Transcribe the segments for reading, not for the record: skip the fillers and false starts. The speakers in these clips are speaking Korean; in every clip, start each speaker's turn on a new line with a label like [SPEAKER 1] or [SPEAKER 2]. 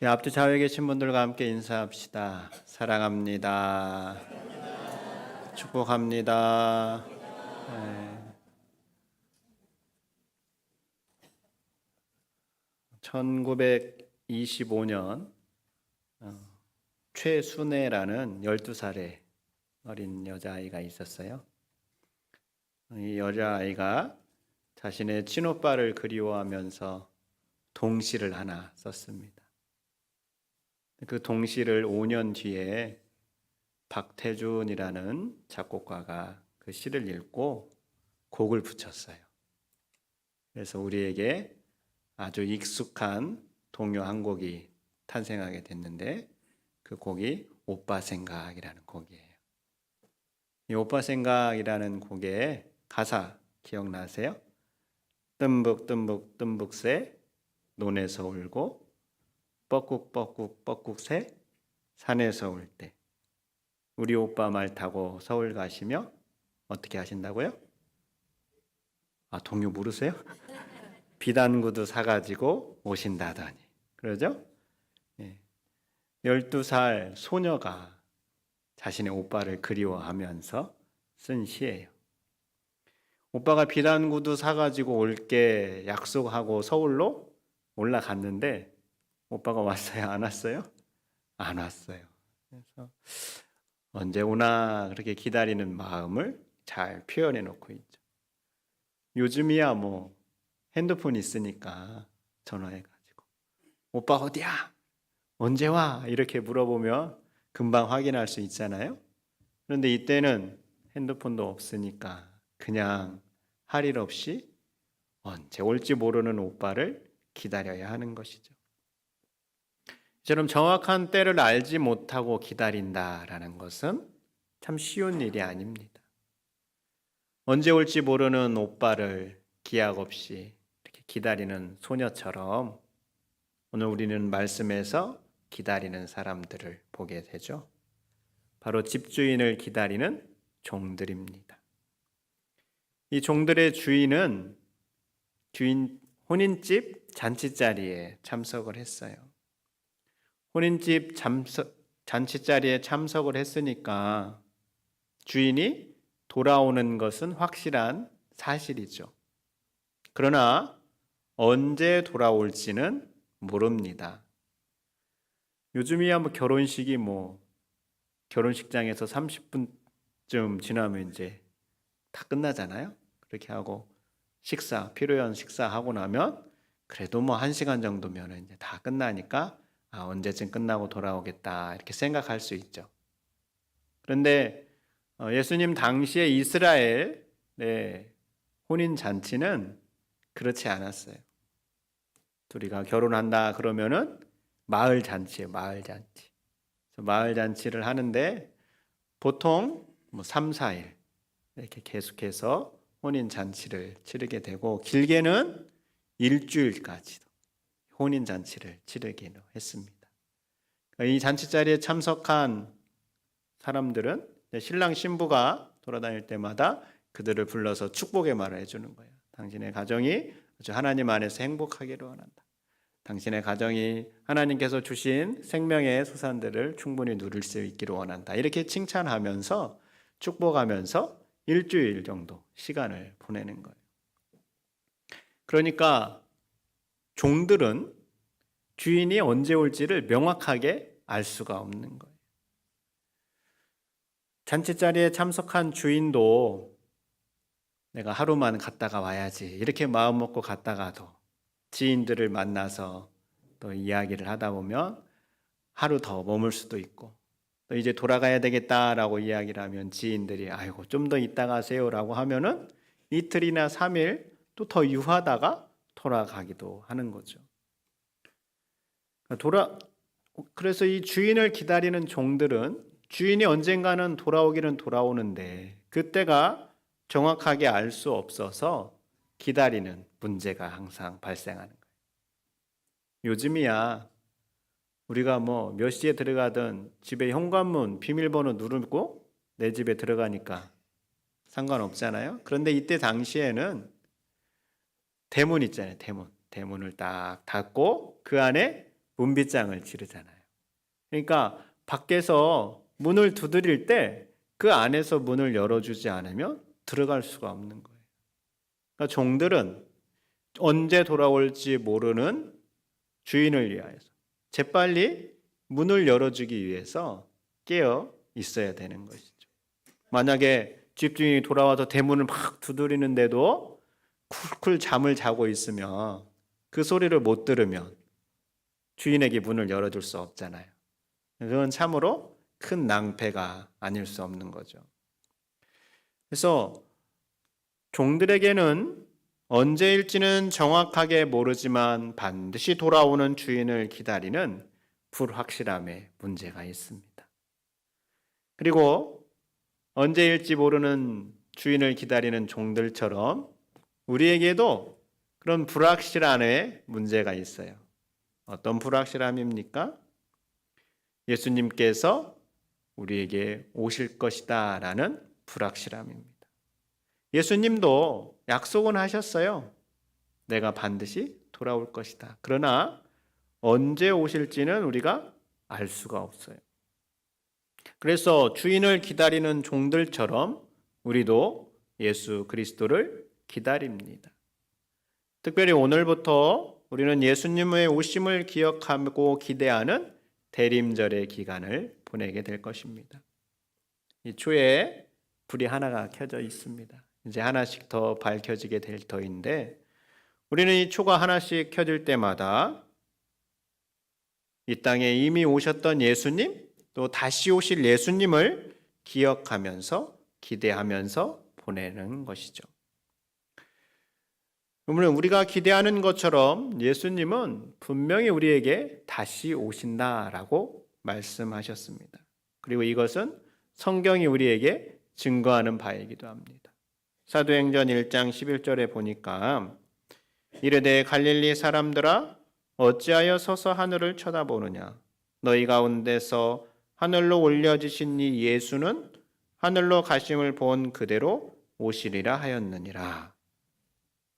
[SPEAKER 1] 앞뒤 좌우에 계신 분들과 함께 인사합시다. 사랑합니다. 축복합니다. 네. 1925년 최순애라는 12살의 어린 여자아이가 있었어요. 이 여자아이가 자신의 친오빠를 그리워하면서 동시를 하나 썼습니다. 그 동시를 5년 뒤에 박태준이라는 작곡가가 그 시를 읽고 곡을 붙였어요. 그래서 우리에게 아주 익숙한 동요 한 곡이 탄생하게 됐는데 그 곡이 오빠 생각이라는 곡이에요. 이 오빠 생각이라는 곡의 가사 기억나세요? 뜸북 뜸북 뜸북새 논에서 울고 뻐꾹 뻐꾹 뻐꾹새 산에서 울 때 우리 오빠 말 타고 서울 가시며 어떻게 하신다고요? 동요 모르세요? 비단구두 사가지고 오신다더니 그러죠? 12살 소녀가 자신의 오빠를 그리워하면서 쓴 시예요. 오빠가 비단구두 사가지고 올게 약속하고 서울로 올라갔는데 오빠가 왔어요? 안 왔어요? 안 왔어요. 그래서 언제 오나 그렇게 기다리는 마음을 잘 표현해 놓고 있죠. 요즘이야 뭐 핸드폰 있으니까 전화해가지고 오빠 어디야? 언제 와? 이렇게 물어보면 금방 확인할 수 있잖아요. 그런데 이때는 핸드폰도 없으니까 그냥 할 일 없이 언제 올지 모르는 오빠를 기다려야 하는 것이죠. 이처럼 정확한 때를 알지 못하고 기다린다라는 것은 참 쉬운 일이 아닙니다. 언제 올지 모르는 오빠를 기약 없이 이렇게 기다리는 소녀처럼 오늘 우리는 말씀에서 기다리는 사람들을 보게 되죠. 바로 집주인을 기다리는 종들입니다. 이 종들의 주인은 혼인집 잔치자리에 참석을 했어요. 혼인집 잔치자리에 참석을 했으니까 주인이 돌아오는 것은 확실한 사실이죠. 그러나 언제 돌아올지는 모릅니다. 요즘이야 뭐 결혼식이 결혼식장에서 30분쯤 지나면 이제 다 끝나잖아요. 그렇게 하고 필요한 식사하고 나면 그래도 1시간 정도면 이제 다 끝나니까 언제쯤 끝나고 돌아오겠다 이렇게 생각할 수 있죠. 그런데 예수님 당시의 이스라엘의 혼인 잔치는 그렇지 않았어요. 둘이가 결혼한다 그러면은 마을 잔치예요. 마을 잔치. 마을 잔치를 하는데 보통 3, 4일 이렇게 계속해서 혼인 잔치를 치르게 되고 길게는 일주일까지도 혼인 잔치를 치르기로 했습니다. 이 잔치 자리에 참석한 사람들은 신랑 신부가 돌아다닐 때마다 그들을 불러서 축복의 말을 해주는 거예요. 당신의 가정이 아주 하나님 안에서 행복하기를 원한다. 당신의 가정이 하나님께서 주신 생명의 수산들을 충분히 누릴 수 있기를 원한다. 이렇게 칭찬하면서 축복하면서 일주일 정도 시간을 보내는 거예요. 그러니까 종들은 주인이 언제 올지를 명확하게 알 수가 없는 거예요. 잔치자리에 참석한 주인도 내가 하루만 갔다가 와야지 이렇게 마음 먹고 갔다가도 지인들을 만나서 또 이야기를 하다 보면 하루 더 머물 수도 있고 또 이제 돌아가야 되겠다라고 이야기를 하면 지인들이 아이고 좀 더 있다 가세요라고 하면은 이틀이나 3일 또 더 유하다가 돌아가기도 하는 거죠. 그래서 이 주인을 기다리는 종들은 주인이 언젠가는 돌아오기는 돌아오는데 그때가 정확하게 알 수 없어서 기다리는 문제가 항상 발생하는 거예요. 요즘이야 우리가 몇 시에 들어가든 집에 현관문 비밀번호 누르고 내 집에 들어가니까 상관없잖아요. 그런데 이때 당시에는 대문 있잖아요. 대문을 딱 닫고 그 안에 문빗장을 지르잖아요. 그러니까 밖에서 문을 두드릴 때 그 안에서 문을 열어주지 않으면 들어갈 수가 없는 거예요. 그러니까 종들은 언제 돌아올지 모르는 주인을 위하여서 재빨리 문을 열어주기 위해서 깨어 있어야 되는 것이죠. 만약에 집주인이 돌아와서 대문을 막 두드리는데도 쿨쿨 잠을 자고 있으면 그 소리를 못 들으면 주인에게 문을 열어줄 수 없잖아요. 그건 참으로 큰 낭패가 아닐 수 없는 거죠. 그래서 종들에게는 언제일지는 정확하게 모르지만 반드시 돌아오는 주인을 기다리는 불확실함에 문제가 있습니다. 그리고 언제일지 모르는 주인을 기다리는 종들처럼 우리에게도 그런 불확실함에 문제가 있어요. 어떤 불확실함입니까? 예수님께서 우리에게 오실 것이다 라는 불확실함입니다. 예수님도 약속은 하셨어요. 내가 반드시 돌아올 것이다. 그러나 언제 오실지는 우리가 알 수가 없어요. 그래서 주인을 기다리는 종들처럼 우리도 예수 그리스도를 기다립니다. 특별히 오늘부터 우리는 예수님의 오심을 기억하고 기대하는 대림절의 기간을 보내게 될 것입니다. 이 초에 불이 하나가 켜져 있습니다. 이제 하나씩 더 밝혀지게 될 터인데 우리는 이 초가 하나씩 켜질 때마다 이 땅에 이미 오셨던 예수님 또 다시 오실 예수님을 기억하면서 기대하면서 보내는 것이죠. 그러면 우리가 기대하는 것처럼 예수님은 분명히 우리에게 다시 오신다라고 말씀하셨습니다. 그리고 이것은 성경이 우리에게 증거하는 바이기도 합니다. 사도행전 1장 11절에 보니까 이르되 갈릴리 사람들아 어찌하여 서서 하늘을 쳐다보느냐 너희 가운데서 하늘로 올려지신 이 예수는 하늘로 가심을 본 그대로 오시리라 하였느니라.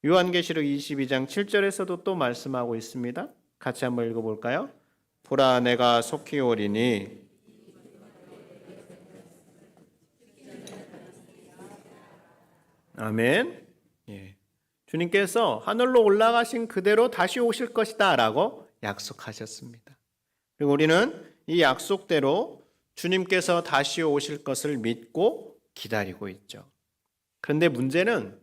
[SPEAKER 1] 요한계시록 22장 7절에서도 또 말씀하고 있습니다. 같이 한번 읽어볼까요? 보라 내가 속히 오리니 아멘. 예. 주님께서 하늘로 올라가신 그대로 다시 오실 것이다 라고 약속하셨습니다. 그리고 우리는 이 약속대로 주님께서 다시 오실 것을 믿고 기다리고 있죠. 그런데 문제는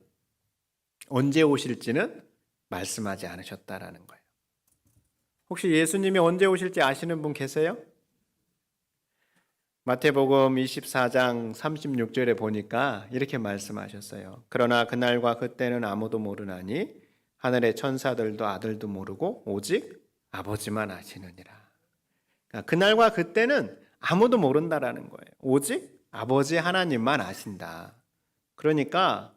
[SPEAKER 1] 언제 오실지는 말씀하지 않으셨다라는 거예요. 혹시 예수님이 언제 오실지 아시는 분 계세요? 마태복음 24장 36절에 보니까 이렇게 말씀하셨어요. 그러나 그날과 그때는 아무도 모르나니 하늘의 천사들도 아들도 모르고 오직 아버지만 아시느니라. 그러니까 그날과 그때는 아무도 모른다라는 거예요. 오직 아버지 하나님만 아신다. 그러니까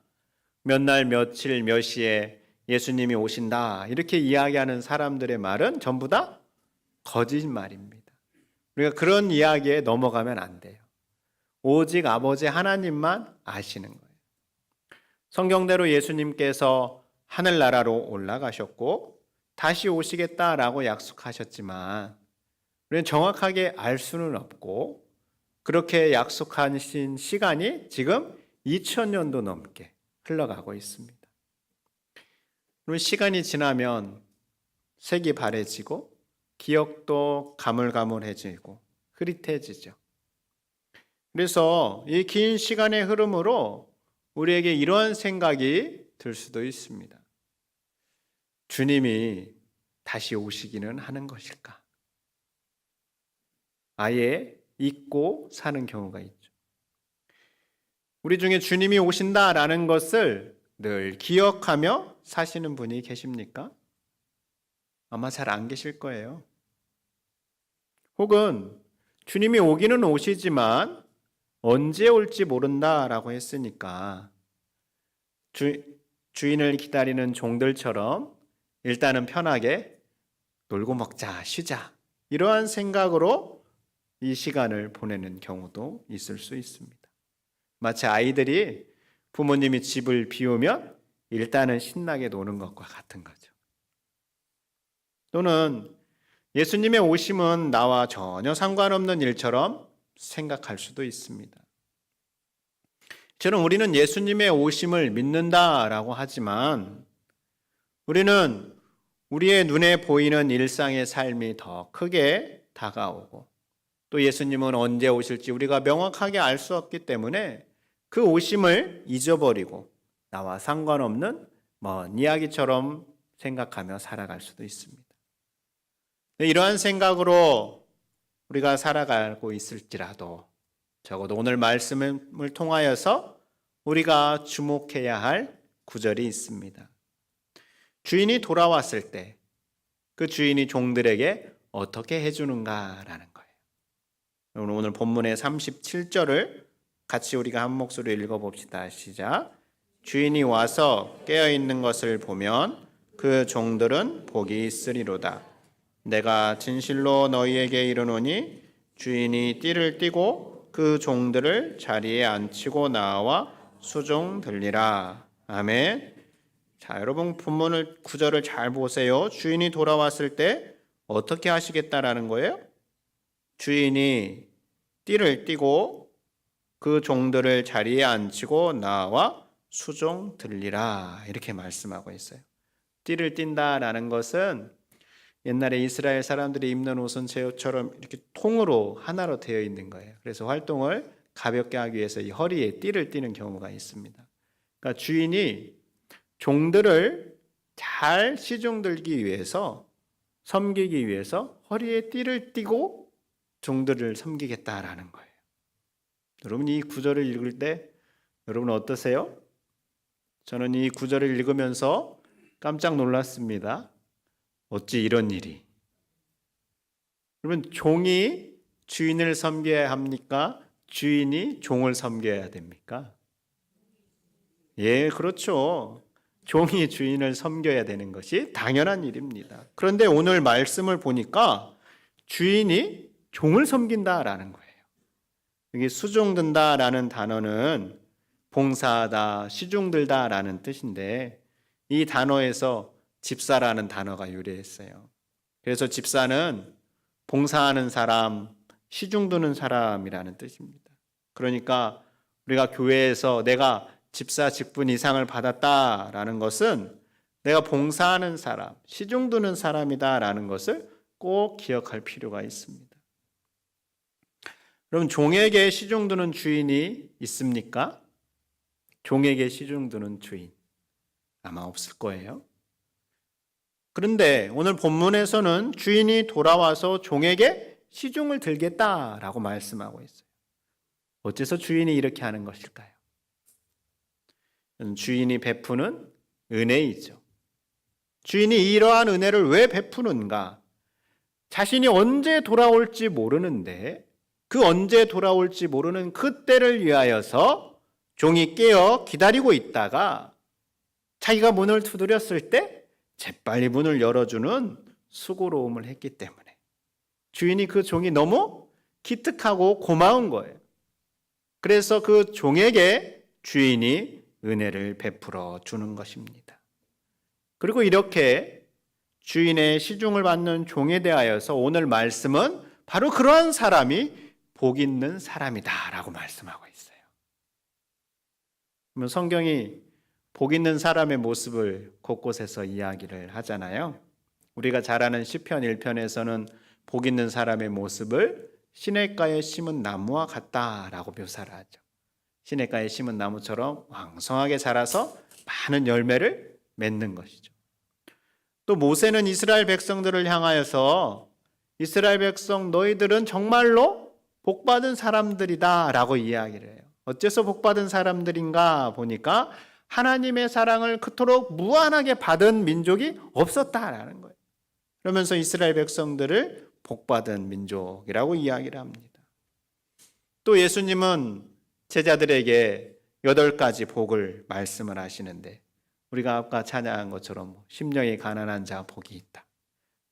[SPEAKER 1] 몇 날 며칠 몇 시에 예수님이 오신다 이렇게 이야기하는 사람들의 말은 전부 다 거짓말입니다. 우리가 그런 이야기에 넘어가면 안 돼요. 오직 아버지 하나님만 아시는 거예요. 성경대로 예수님께서 하늘나라로 올라가셨고 다시 오시겠다라고 약속하셨지만 우리는 정확하게 알 수는 없고 그렇게 약속하신 시간이 지금 2000년도 넘게 흘러가고 있습니다. 그리고 시간이 지나면 색이 바래지고 기억도 가물가물해지고 흐릿해지죠. 그래서 이 긴 시간의 흐름으로 우리에게 이러한 생각이 들 수도 있습니다. 주님이 다시 오시기는 하는 것일까? 아예 잊고 사는 경우가 있죠. 우리 중에 주님이 오신다라는 것을 늘 기억하며 사시는 분이 계십니까? 아마 잘 안 계실 거예요. 혹은 주님이 오기는 오시지만 언제 올지 모른다라고 했으니까 주인을 기다리는 종들처럼 일단은 편하게 놀고 먹자, 쉬자 이러한 생각으로 이 시간을 보내는 경우도 있을 수 있습니다. 마치 아이들이 부모님이 집을 비우면 일단은 신나게 노는 것과 같은 거죠. 또는 예수님의 오심은 나와 전혀 상관없는 일처럼 생각할 수도 있습니다. 저는 우리는 예수님의 오심을 믿는다라고 하지만 우리는 우리의 눈에 보이는 일상의 삶이 더 크게 다가오고 또 예수님은 언제 오실지 우리가 명확하게 알 수 없기 때문에 그 오심을 잊어버리고 나와 상관없는 먼 이야기처럼 생각하며 살아갈 수도 있습니다. 이러한 생각으로 우리가 살아가고 있을지라도 적어도 오늘 말씀을 통하여서 우리가 주목해야 할 구절이 있습니다. 주인이 돌아왔을 때 그 주인이 종들에게 어떻게 해주는가라는 거예요. 오늘 본문의 37절을 같이 우리가 한 목소리로 읽어봅시다. 시작. 주인이 와서 깨어있는 것을 보면 그 종들은 복이 있으리로다. 내가 진실로 너희에게 이르노니 주인이 띠를 띠고 그 종들을 자리에 앉히고 나와 수종 들리라. 아멘. 자, 여러분 본문을 구절을 잘 보세요. 주인이 돌아왔을 때 어떻게 하시겠다라는 거예요? 주인이 띠를 띠고 그 종들을 자리에 앉히고 나와 수종 들리라. 이렇게 말씀하고 있어요. 띠를 띈다라는 것은 옛날에 이스라엘 사람들이 입는 옷은 제 옷처럼 이렇게 통으로 하나로 되어 있는 거예요. 그래서 활동을 가볍게 하기 위해서 이 허리에 띠를 띠는 경우가 있습니다. 그러니까 주인이 종들을 잘 시종 들기 위해서 섬기기 위해서 허리에 띠를 띠고 종들을 섬기겠다라는 거예요. 여러분 이 구절을 읽을 때 여러분 어떠세요? 저는 이 구절을 읽으면서 깜짝 놀랐습니다. 어찌 이런 일이? 여러분 종이 주인을 섬겨야 합니까? 주인이 종을 섬겨야 됩니까? 예, 그렇죠. 종이 주인을 섬겨야 되는 것이 당연한 일입니다. 그런데 오늘 말씀을 보니까 주인이 종을 섬긴다라는 거예요. 여기 수종든다라는 단어는 봉사하다, 시중들다라는 뜻인데 이 단어에서 집사라는 단어가 유래했어요. 그래서 집사는 봉사하는 사람, 시중드는 사람이라는 뜻입니다. 그러니까 우리가 교회에서 내가 집사 직분 이상을 받았다라는 것은 내가 봉사하는 사람, 시중드는 사람이다라는 것을 꼭 기억할 필요가 있습니다. 그럼 종에게 시중드는 주인이 있습니까? 종에게 시중드는 주인 아마 없을 거예요. 그런데 오늘 본문에서는 주인이 돌아와서 종에게 시중을 들겠다라고 말씀하고 있어요. 어째서 주인이 이렇게 하는 것일까요? 주인이 베푸는 은혜이죠. 주인이 이러한 은혜를 왜 베푸는가? 자신이 언제 돌아올지 모르는데 그 언제 돌아올지 모르는 그 때를 위하여서 종이 깨어 기다리고 있다가 자기가 문을 두드렸을 때 재빨리 문을 열어주는 수고로움을 했기 때문에 주인이 그 종이 너무 기특하고 고마운 거예요. 그래서 그 종에게 주인이 은혜를 베풀어 주는 것입니다. 그리고 이렇게 주인의 시중을 받는 종에 대하여서 오늘 말씀은 바로 그러한 사람이 복 있는 사람이다라고 말씀하고 있어요. 그러면 성경이 복 있는 사람의 모습을 곳곳에서 이야기를 하잖아요. 우리가 잘 아는 시편 1편에서는 복 있는 사람의 모습을 시냇가에 심은 나무와 같다라고 묘사를 하죠. 시냇가에 심은 나무처럼 왕성하게 자라서 많은 열매를 맺는 것이죠. 또 모세는 이스라엘 백성들을 향하여서 이스라엘 백성 너희들은 정말로 복받은 사람들이다 라고 이야기를 해요. 어째서 복받은 사람들인가 보니까 하나님의 사랑을 그토록 무한하게 받은 민족이 없었다라는 거예요. 그러면서 이스라엘 백성들을 복받은 민족이라고 이야기를 합니다. 또 예수님은 제자들에게 8가지 복을 말씀을 하시는데 우리가 아까 찬양한 것처럼 심령이 가난한 자 복이 있다.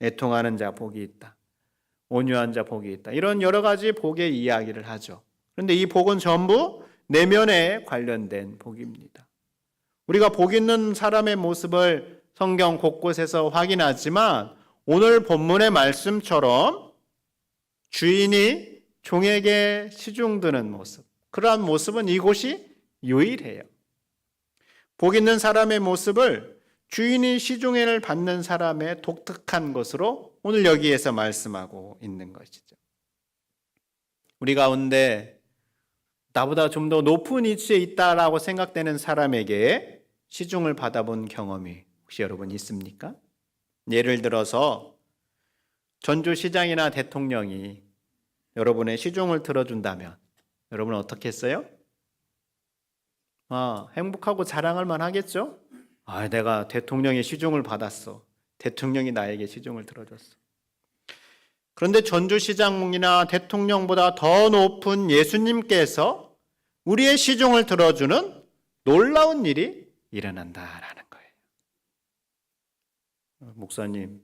[SPEAKER 1] 애통하는 자 복이 있다. 온유한 자 복이 있다. 이런 여러 가지 복의 이야기를 하죠. 그런데 이 복은 전부 내면에 관련된 복입니다. 우리가 복 있는 사람의 모습을 성경 곳곳에서 확인하지만 오늘 본문의 말씀처럼 주인이 종에게 시중드는 모습, 그러한 모습은 이곳이 유일해요. 복 있는 사람의 모습을 주인이 시중회를 받는 사람의 독특한 것으로 오늘 여기에서 말씀하고 있는 것이죠. 우리 가운데 나보다 좀 더 높은 위치에 있다라고 생각되는 사람에게 시중을 받아본 경험이 혹시 여러분 있습니까? 예를 들어서 전주시장이나 대통령이 여러분의 시중을 들어준다면 여러분은 어떻게 했어요? 행복하고 자랑할 만하겠죠? 내가 대통령의 시중을 받았어. 대통령이 나에게 시중을 들어줬어. 그런데 전주시장이나 대통령보다 더 높은 예수님께서 우리의 시중을 들어주는 놀라운 일이 일어난다라는 거예요. 목사님,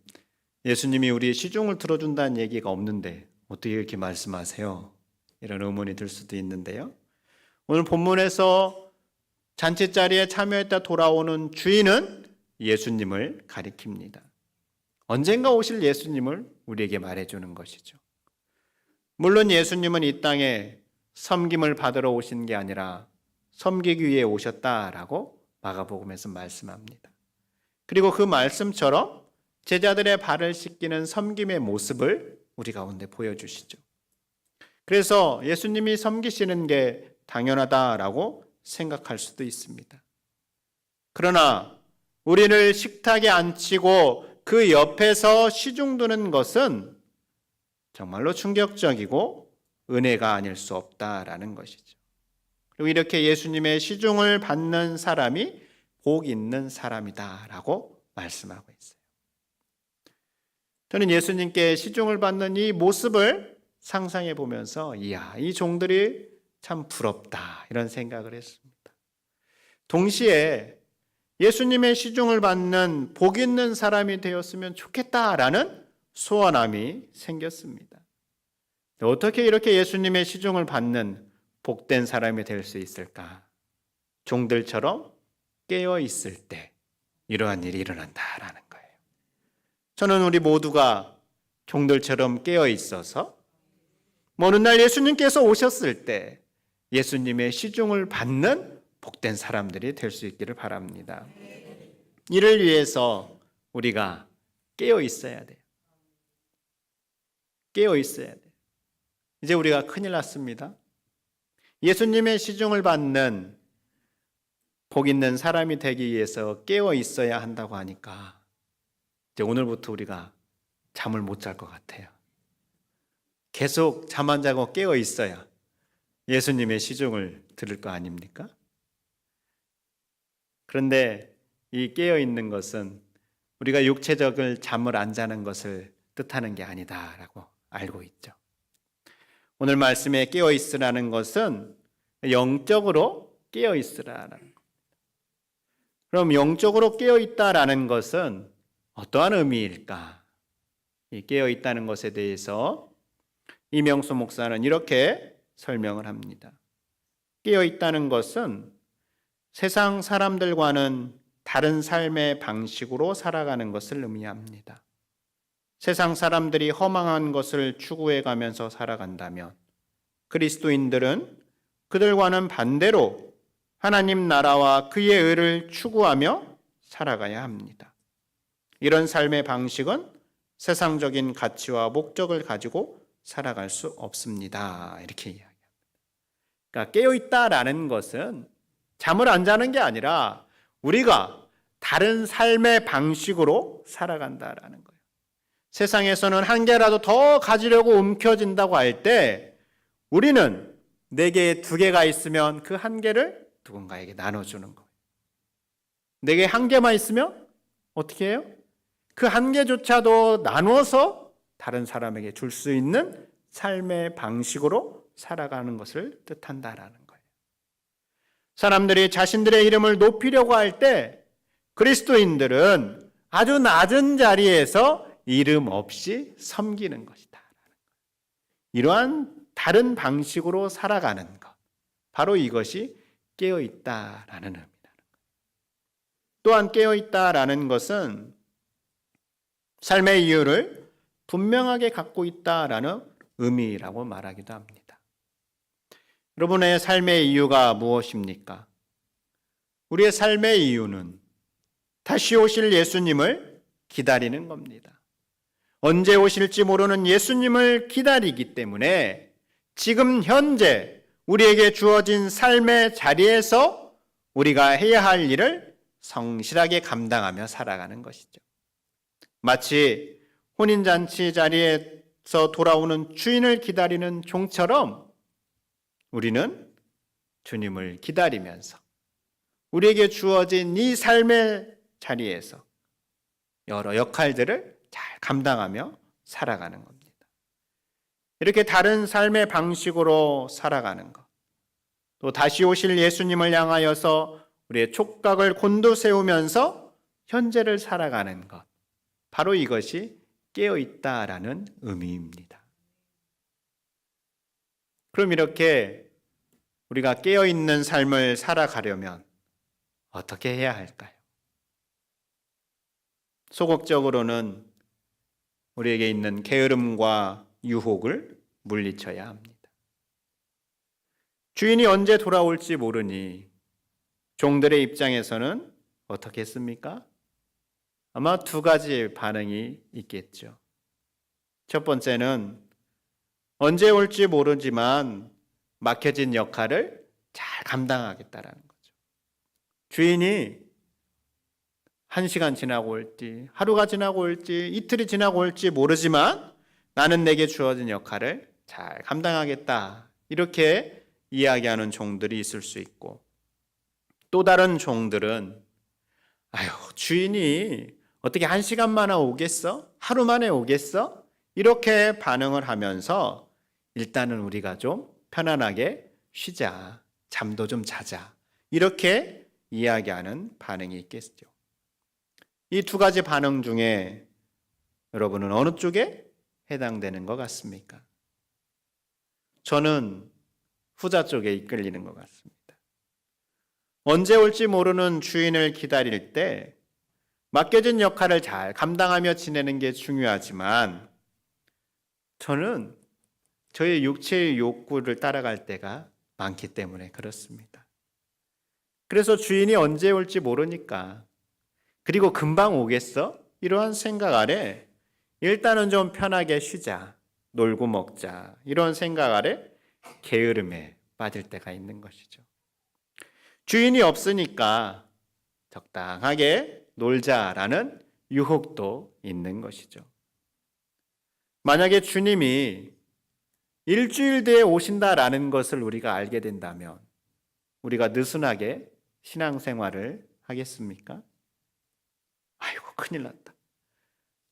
[SPEAKER 1] 예수님이 우리의 시중을 들어준다는 얘기가 없는데 어떻게 이렇게 말씀하세요? 이런 의문이 들 수도 있는데요. 오늘 본문에서 잔치자리에 참여했다 돌아오는 주인은 예수님을 가리킵니다. 언젠가 오실 예수님을 우리에게 말해주는 것이죠. 물론 예수님은 이 땅에 섬김을 받으러 오신 게 아니라 섬기기 위해 오셨다라고 마가복음에서 말씀합니다. 그리고 그 말씀처럼 제자들의 발을 씻기는 섬김의 모습을 우리 가운데 보여주시죠. 그래서 예수님이 섬기시는 게 당연하다라고 생각할 수도 있습니다. 그러나 우리를 식탁에 앉히고 그 옆에서 시중드는 것은 정말로 충격적이고 은혜가 아닐 수 없다라는 것이죠. 그리고 이렇게 예수님의 시중을 받는 사람이 복 있는 사람이다라고 말씀하고 있어요. 저는 예수님께 시중을 받는 이 모습을 상상해 보면서 이 종들이 참 부럽다 이런 생각을 했습니다. 동시에 예수님의 시중을 받는 복 있는 사람이 되었으면 좋겠다라는 소원함이 생겼습니다. 어떻게 이렇게 예수님의 시중을 받는 복된 사람이 될 수 있을까? 종들처럼 깨어 있을 때 이러한 일이 일어난다라는 거예요. 저는 우리 모두가 종들처럼 깨어 있어서 어느 날 예수님께서 오셨을 때 예수님의 시중을 받는 복된 사람들이 될 수 있기를 바랍니다. 이를 위해서 우리가 깨어 있어야 돼요. 깨어 있어야 돼요. 이제 우리가 큰일 났습니다. 예수님의 시중을 받는 복 있는 사람이 되기 위해서 깨어 있어야 한다고 하니까 이제 오늘부터 우리가 잠을 못 잘 것 같아요. 계속 잠 안 자고 깨어 있어야 예수님의 시중을 들을 거 아닙니까? 그런데 이 깨어 있는 것은 우리가 육체적을 잠을 안 자는 것을 뜻하는 게 아니다라고 알고 있죠. 오늘 말씀에 깨어 있으라는 것은 영적으로 깨어 있으라는 겁니다. 그럼 영적으로 깨어 있다라는 것은 어떠한 의미일까? 이 깨어 있다는 것에 대해서 이명수 목사는 이렇게 설명을 합니다. 깨어 있다는 것은 세상 사람들과는 다른 삶의 방식으로 살아가는 것을 의미합니다. 세상 사람들이 허망한 것을 추구해 가면서 살아간다면 그리스도인들은 그들과는 반대로 하나님 나라와 그의 의를 추구하며 살아가야 합니다. 이런 삶의 방식은 세상적인 가치와 목적을 가지고 살아갈 수 없습니다. 이렇게 이야기합니다. 그러니까 깨어있다라는 것은 잠을 안 자는 게 아니라 우리가 다른 삶의 방식으로 살아간다라는 거예요. 세상에서는 한 개라도 더 가지려고 움켜진다고 할 때 우리는 4개, 2개가 있으면 그 한 개를 누군가에게 나눠주는 거예요. 4개, 1개만 있으면 어떻게 해요? 그 1개조차도 나눠서 다른 사람에게 줄 수 있는 삶의 방식으로 살아가는 것을 뜻한다라는 거예요. 사람들이 자신들의 이름을 높이려고 할 때 그리스도인들은 아주 낮은 자리에서 이름 없이 섬기는 것이다. 이러한 다른 방식으로 살아가는 것, 바로 이것이 깨어있다라는 의미라는 거예요. 또한 깨어있다라는 것은 삶의 이유를 분명하게 갖고 있다라는 의미라고 말하기도 합니다. 여러분의 삶의 이유가 무엇입니까? 우리의 삶의 이유는 다시 오실 예수님을 기다리는 겁니다. 언제 오실지 모르는 예수님을 기다리기 때문에 지금 현재 우리에게 주어진 삶의 자리에서 우리가 해야 할 일을 성실하게 감당하며 살아가는 것이죠. 마치 혼인잔치 자리에서 돌아오는 주인을 기다리는 종처럼 우리는 주님을 기다리면서 우리에게 주어진 이 삶의 자리에서 여러 역할들을 잘 감당하며 살아가는 겁니다. 이렇게 다른 삶의 방식으로 살아가는 것, 또 다시 오실 예수님을 향하여서 우리의 촉각을 곤두세우면서 현재를 살아가는 것, 바로 이것이 깨어있다라는 의미입니다. 그럼 이렇게 우리가 깨어있는 삶을 살아가려면 어떻게 해야 할까요? 소극적으로는 우리에게 있는 게으름과 유혹을 물리쳐야 합니다. 주인이 언제 돌아올지 모르니 종들의 입장에서는 어떻게 했습니까? 아마 두 가지 반응이 있겠죠. 첫 번째는 언제 올지 모르지만 맡겨진 역할을 잘 감당하겠다라는 거죠. 주인이 1시간 지나고 올지, 하루가 지나고 올지, 이틀이 지나고 올지 모르지만 나는 내게 주어진 역할을 잘 감당하겠다. 이렇게 이야기하는 종들이 있을 수 있고, 또 다른 종들은 아유, 주인이 어떻게 1시간 만에 오겠어? 하루 만에 오겠어? 이렇게 반응을 하면서 일단은 우리가 좀 편안하게 쉬자, 잠도 좀 자자, 이렇게 이야기하는 반응이 있겠죠. 이 두 가지 반응 중에 여러분은 어느 쪽에 해당되는 것 같습니까? 저는 후자 쪽에 이끌리는 것 같습니다. 언제 올지 모르는 주인을 기다릴 때 맡겨진 역할을 잘 감당하며 지내는 게 중요하지만 저는 저의 육체의 욕구를 따라갈 때가 많기 때문에 그렇습니다. 그래서 주인이 언제 올지 모르니까, 그리고 금방 오겠어? 이러한 생각 아래 일단은 좀 편하게 쉬자, 놀고 먹자, 이런 생각 아래 게으름에 빠질 때가 있는 것이죠. 주인이 없으니까 적당하게 놀자라는 유혹도 있는 것이죠. 만약에 주님이 일주일 뒤에 오신다라는 것을 우리가 알게 된다면 우리가 느슨하게 신앙생활을 하겠습니까? 아이고, 큰일 났다.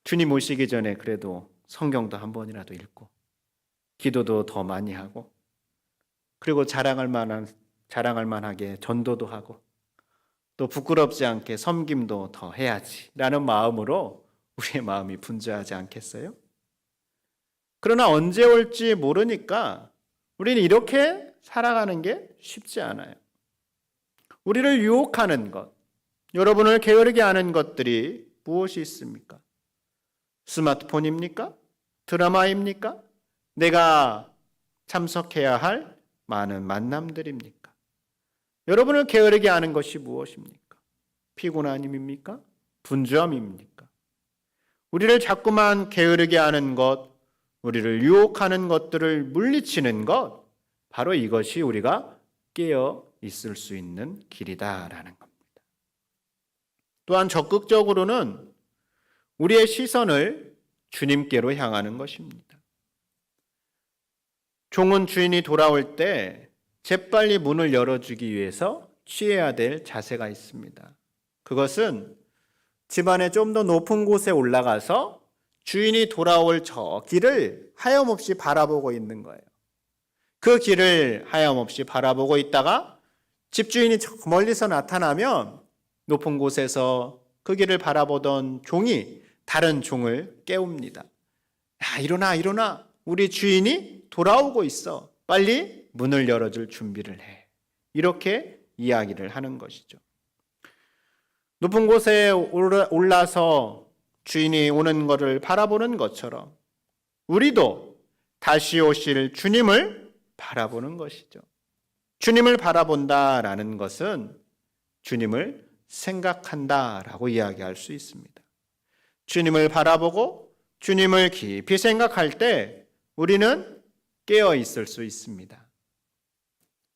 [SPEAKER 1] 주님 오시기 전에 그래도 성경도 한 번이라도 읽고 기도도 더 많이 하고, 그리고 자랑할 만하게 전도도 하고, 또 부끄럽지 않게 섬김도 더 해야지 라는 마음으로 우리의 마음이 분주하지 않겠어요? 그러나 언제 올지 모르니까 우리는 이렇게 살아가는 게 쉽지 않아요. 우리를 유혹하는 것, 여러분을 게으르게 하는 것들이 무엇이 있습니까? 스마트폰입니까? 드라마입니까? 내가 참석해야 할 많은 만남들입니까? 여러분을 게으르게 하는 것이 무엇입니까? 피곤함입니까? 분주함입니까? 우리를 자꾸만 게으르게 하는 것, 우리를 유혹하는 것들을 물리치는 것, 바로 이것이 우리가 깨어 있을 수 있는 길이다라는 겁니다. 또한 적극적으로는 우리의 시선을 주님께로 향하는 것입니다. 종은 주인이 돌아올 때 재빨리 문을 열어주기 위해서 취해야 될 자세가 있습니다. 그것은 집안의 좀 더 높은 곳에 올라가서 주인이 돌아올 저 길을 하염없이 바라보고 있는 거예요. 그 길을 하염없이 바라보고 있다가 집주인이 멀리서 나타나면 높은 곳에서 그 길을 바라보던 종이 다른 종을 깨웁니다. 야, 일어나, 일어나. 우리 주인이 돌아오고 있어. 빨리 문을 열어줄 준비를 해. 이렇게 이야기를 하는 것이죠. 높은 곳에 올라서 주인이 오는 것을 바라보는 것처럼 우리도 다시 오실 주님을 바라보는 것이죠. 주님을 바라본다라는 것은 주님을 생각한다라고 이야기할 수 있습니다. 주님을 바라보고 주님을 깊이 생각할 때 우리는 깨어 있을 수 있습니다.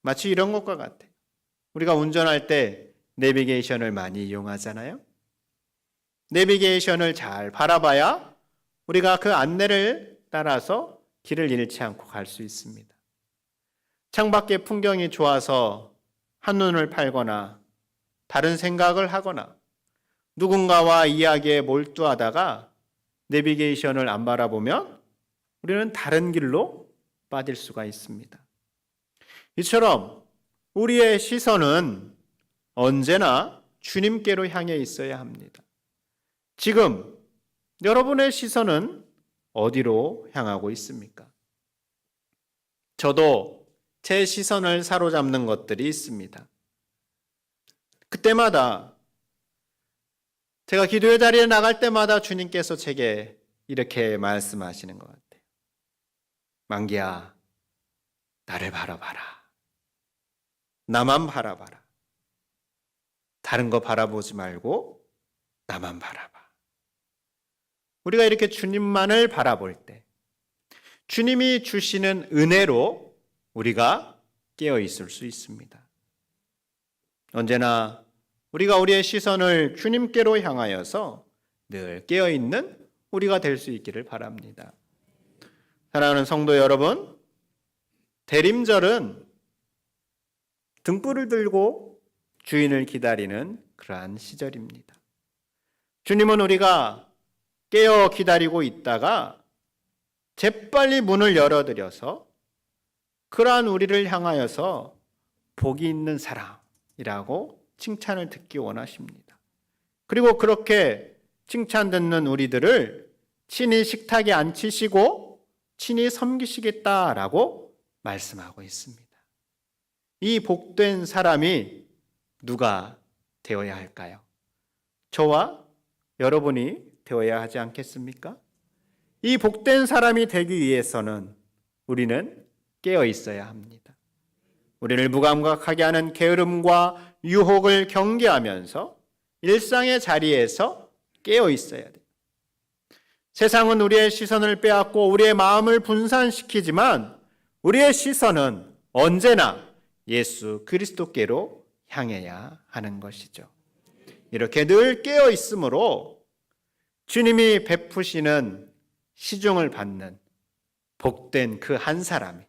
[SPEAKER 1] 마치 이런 것과 같아요. 우리가 운전할 때 내비게이션을 많이 이용하잖아요. 내비게이션을 잘 바라봐야 우리가 그 안내를 따라서 길을 잃지 않고 갈 수 있습니다. 창밖의 풍경이 좋아서 한눈을 팔거나 다른 생각을 하거나 누군가와 이야기에 몰두하다가 내비게이션을 안 바라보면 우리는 다른 길로 빠질 수가 있습니다. 이처럼 우리의 시선은 언제나 주님께로 향해 있어야 합니다. 지금 여러분의 시선은 어디로 향하고 있습니까? 저도 제 시선을 사로잡는 것들이 있습니다. 그때마다 제가 기도의 자리에 나갈 때마다 주님께서 제게 이렇게 말씀하시는 것 같아요. 만기야, 나를 바라봐라. 나만 바라봐라. 다른 거 바라보지 말고 나만 바라봐. 우리가 이렇게 주님만을 바라볼 때 주님이 주시는 은혜로 우리가 깨어 있을 수 있습니다. 언제나 우리가 우리의 시선을 주님께로 향하여서 늘 깨어 있는 우리가 될 수 있기를 바랍니다. 사랑하는 성도 여러분, 대림절은 등불을 들고 주인을 기다리는 그러한 시절입니다. 주님은 우리가 깨어 기다리고 있다가 재빨리 문을 열어드려서 그러한 우리를 향하여서 복이 있는 사람이라고 칭찬을 듣기 원하십니다. 그리고 그렇게 칭찬 듣는 우리들을 친히 식탁에 앉히시고 친히 섬기시겠다라고 말씀하고 있습니다. 이 복된 사람이 누가 되어야 할까요? 저와 여러분이 되어야 하지 않겠습니까? 이 복된 사람이 되기 위해서는 우리는 깨어 있어야 합니다. 우리를 무감각하게 하는 게으름과 유혹을 경계하면서 일상의 자리에서 깨어 있어야 돼요. 세상은 우리의 시선을 빼앗고 우리의 마음을 분산시키지만 우리의 시선은 언제나 예수 그리스도께로 향해야 하는 것이죠. 이렇게 늘 깨어 있으므로 주님이 베푸시는 시중을 받는 복된 그 한 사람이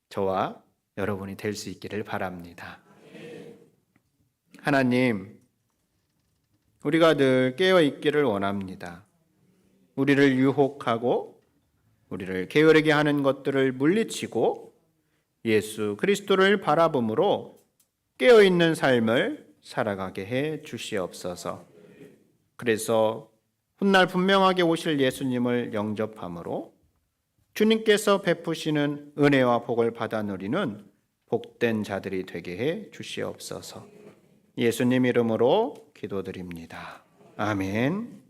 [SPEAKER 1] 저와 여러분이 될 수 있기를 바랍니다. 하나님, 우리가 늘 깨어 있기를 원합니다. 우리를 유혹하고 우리를 게으르게 하는 것들을 물리치고 예수 그리스도를 바라봄으로 깨어 있는 삶을 살아가게 해 주시옵소서. 그래서 훗날 분명하게 오실 예수님을 영접함으로 주님께서 베푸시는 은혜와 복을 받아 누리는 복된 자들이 되게 해 주시옵소서. 예수님 이름으로 기도드립니다. 아멘.